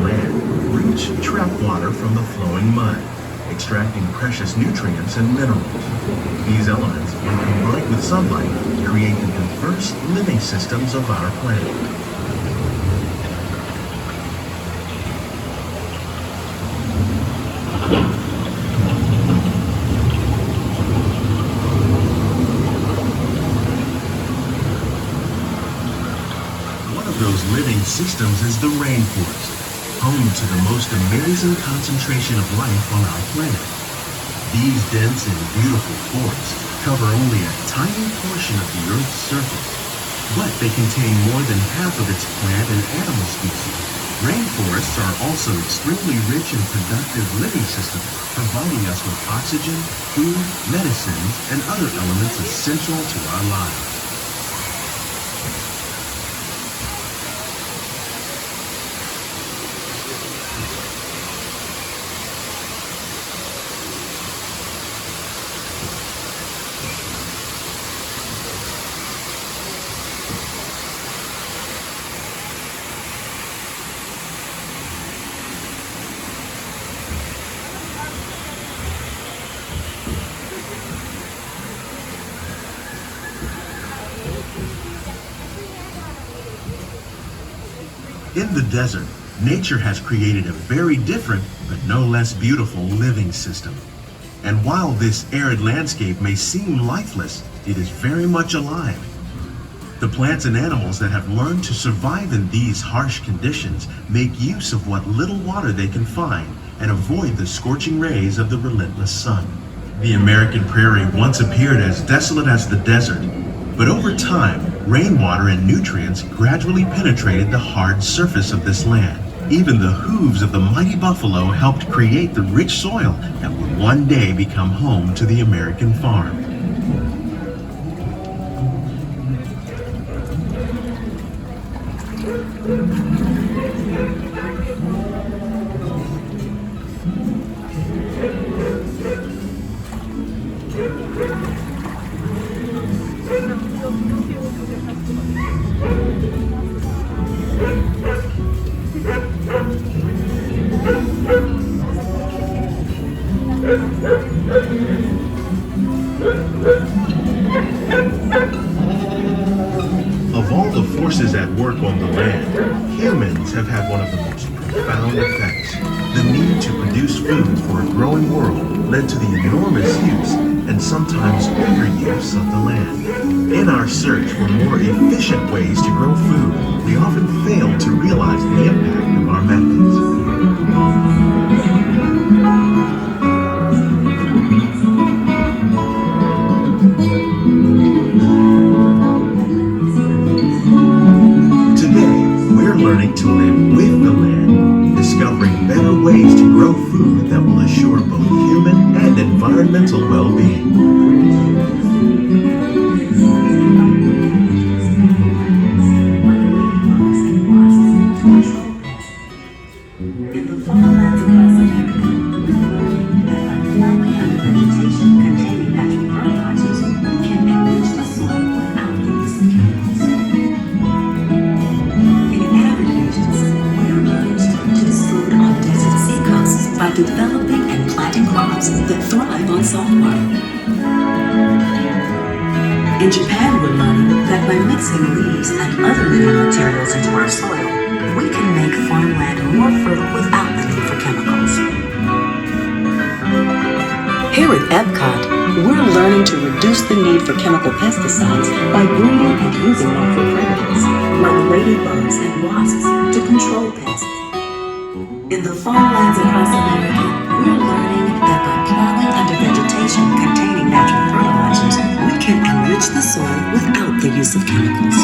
land, reach trap water from the flowing mud, extracting precious nutrients and minerals. These elements, when combined with sunlight, create the diverse living systems of our planet. Those living systems is the rainforest, home to the most amazing concentration of life on our planet. These dense and beautiful forests cover only a tiny portion of the Earth's surface, but they contain more than half of its plant and animal species. Rainforests are also extremely rich and productive living systems, providing us with oxygen, food, medicines, and other elements essential to our lives. In the desert, nature has created a very different, but no less beautiful living system. And while this arid landscape may seem lifeless, it is very much alive. The plants and animals that have learned to survive in these harsh conditions make use of what little water they can find and avoid the scorching rays of the relentless sun. The American prairie once appeared as desolate as the desert, but over time, rainwater and nutrients gradually penetrated the hard surface of this land. Even the hooves of the mighty buffalo helped create the rich soil that would one day become home to the American farm. Of all the forces at work on the land, humans have had one of the most profound effects. The need to produce food for a growing world led to the enormous use and sometimes overuse of the land. In our search for more efficient ways to grow food, we often fail to realize the impact of our methods. Learning to live with the land, discovering better ways to grow food that will assure both human and environmental well-being. Developing and planting crops that thrive on salt water. In Japan, we're learning that by mixing leaves and other living materials into our soil, we can make farmland more fertile without the need for chemicals. Here at Epcot, we're learning to reduce the need for chemical pesticides by breeding and using natural predators, like ladybugs and wasps, to control pests. In the farmlands across America, we're learning that by plowing under vegetation containing natural fertilizers, we can enrich the soil without the use of chemicals.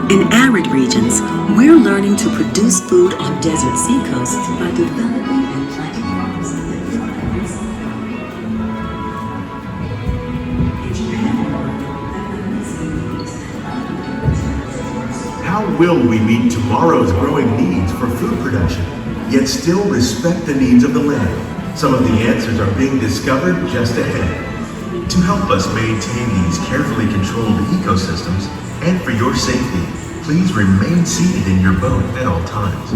In arid regions, we're learning to produce food on desert seacoasts by developing and planting crops that thrive on salt. In Japan, we're learning that by mixing leaves and other materials. How will we meet tomorrow's growing needs for food production, yet still respect the needs of the land? Some of the answers are being discovered just ahead. To help us maintain these carefully controlled ecosystems, and for your safety, Please remain seated in your boat at all times.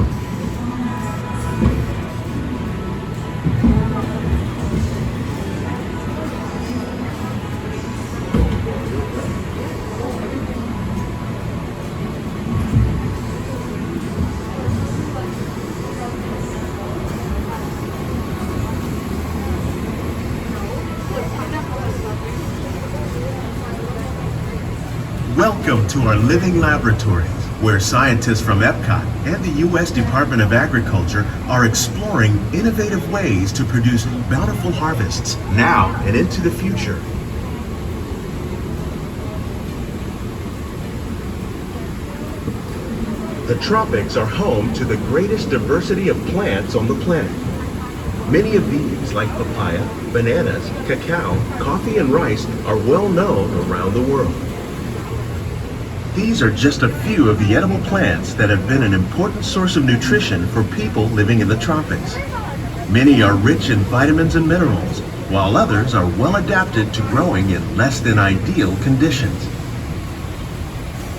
Welcome to our living laboratories, where scientists from Epcot and the U.S. Department of Agriculture are exploring innovative ways to produce bountiful harvests now and into the future. The tropics are home to the greatest diversity of plants on the planet. Many of these, like papaya, bananas, cacao, coffee, and rice, are well known around the world. These are just a few of the edible plants that have been an important source of nutrition for people living in the tropics. Many are rich in vitamins and minerals, while others are well adapted to growing in less than ideal conditions.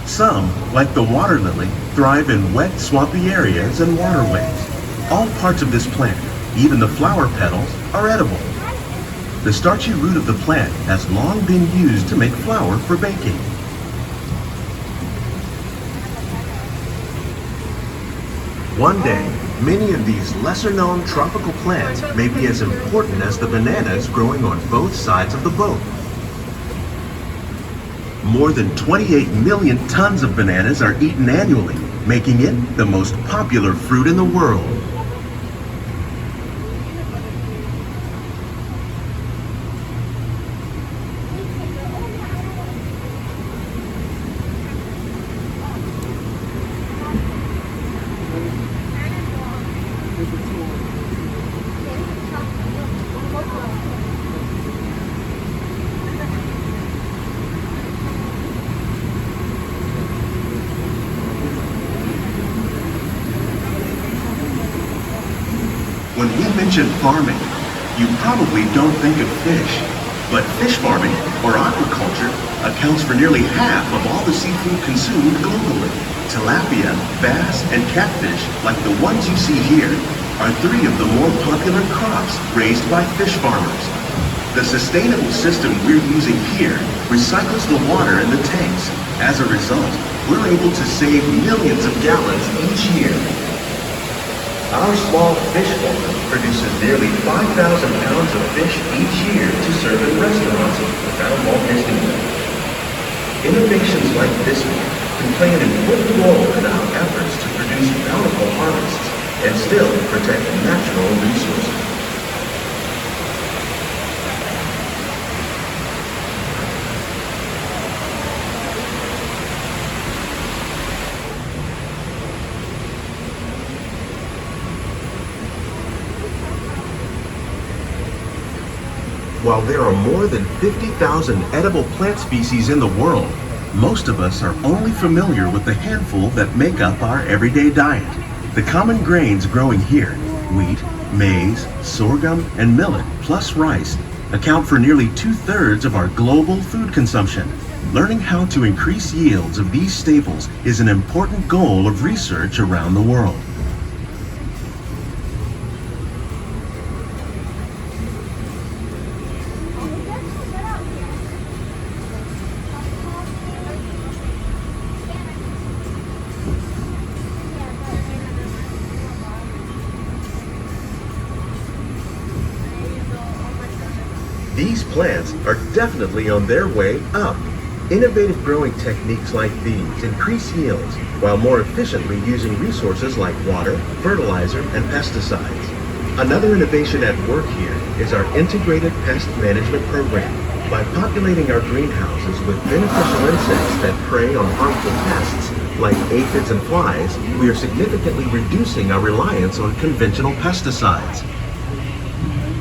Some, like the water lily, thrive in wet, swampy areas and waterways. All parts of this plant, even the flower petals, are edible. The starchy root of the plant has long been used to make flour for baking. One day, many of these lesser-known tropical plants may be as important as the bananas growing on both sides of the boat. More than 28 million tons of bananas are eaten annually, making it the most popular fruit in the world. When we mention farming, you probably don't think of fish. But fish farming, or aquaculture, accounts for nearly half of all the seafood consumed globally. Tilapia, bass, and catfish, like the ones you see here, are three of the more popular crops raised by fish farmers. The sustainable system we're using here recycles the water in the tanks. As a result, we're able to save millions of gallons each year. Our small fish farm produces nearly 5,000 pounds of fish each year to serve in restaurants around Walt Disney World. Innovations like this one can play an important role in our efforts to produce bountiful harvests and still protect natural resources. While there are more than 50,000 edible plant species in the world, most of us are only familiar with the handful that make up our everyday diet. The common grains growing here, wheat, maize, sorghum, and millet, plus rice, account for nearly 2/3 of our global food consumption. Learning how to increase yields of these staples is an important goal of research around the world. These plants are definitely on their way up. Innovative growing techniques like these increase yields while more efficiently using resources like water, fertilizer, and pesticides. Another innovation at work here is our integrated pest management program. By populating our greenhouses with beneficial insects that prey on harmful pests like aphids and flies, we are significantly reducing our reliance on conventional pesticides.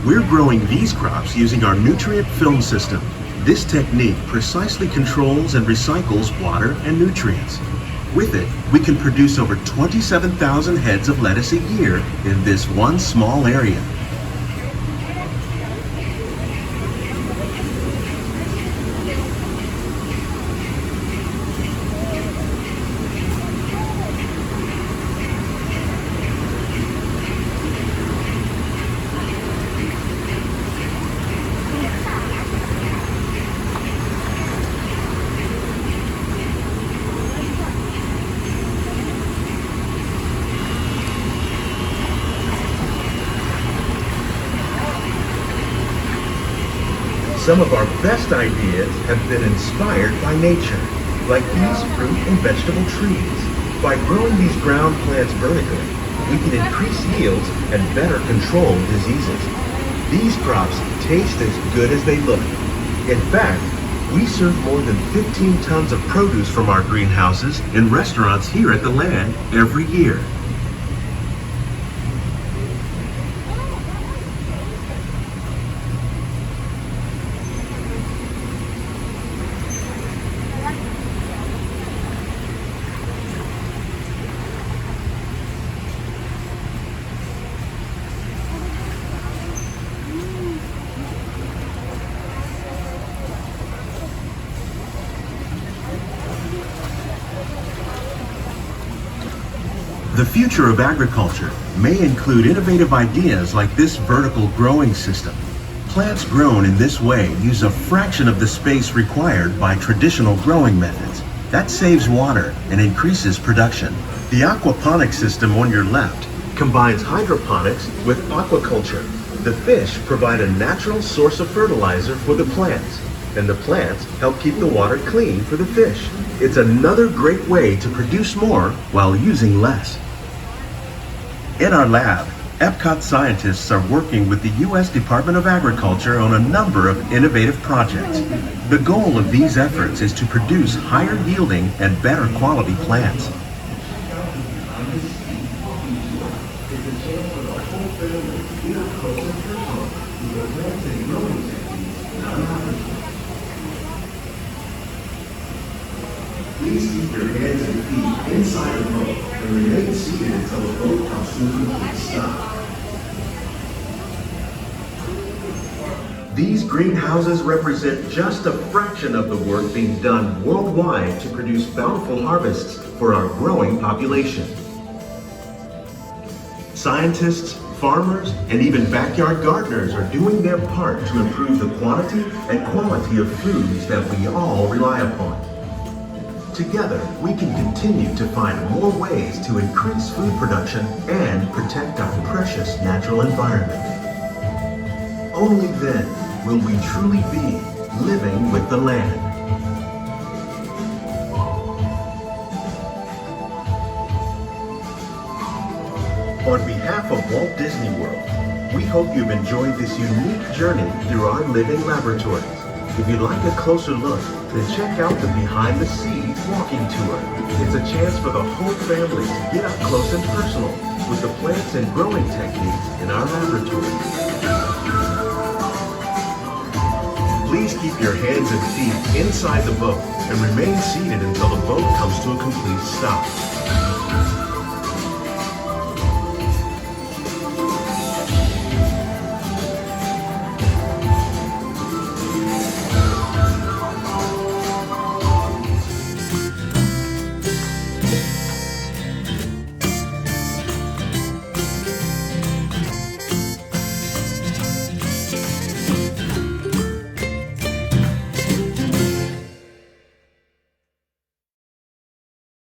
We're growing these crops using our nutrient film system. This technique precisely controls and recycles water and nutrients. With it, we can produce over 27,000 heads of lettuce a year in this one small area. Some of our best ideas have been inspired by nature, like these fruit and vegetable trees. By growing these ground plants vertically, we can increase yields and better control diseases. These crops taste as good as they look. In fact, we serve more than 15 tons of produce from our greenhouses in restaurants here at the land every year. The future of agriculture may include innovative ideas like this vertical growing system. Plants grown in this way use a fraction of the space required by traditional growing methods. That saves water and increases production. The aquaponics system on your left combines hydroponics with aquaculture. The fish provide a natural source of fertilizer for the plants, and the plants help keep the water clean for the fish. It's another great way to produce more while using less. In our lab, Epcot scientists are working with the U.S. Department of Agriculture on a number of innovative projects. The goal of these efforts is to produce higher yielding and better quality plants. Please keep your hands and feet inside the boat and remain seated until the boat comes to a complete stop. These greenhouses represent just a fraction of the work being done worldwide to produce bountiful harvests for our growing population. Scientists, farmers, and even backyard gardeners are doing their part to improve the quantity and quality of foods that we all rely upon. Together, we can continue to find more ways to increase food production and protect our precious natural environment. Only then will we truly be living with the land. On behalf of Walt Disney World, we hope you've enjoyed this unique journey through our living laboratories. If you'd like a closer look, then check out the Behind the Scenes walking tour. It's a chance for the whole family to get up close and personal with the plants and growing techniques in our laboratory. Please keep your hands and feet inside the boat and remain seated until the boat comes to a complete stop.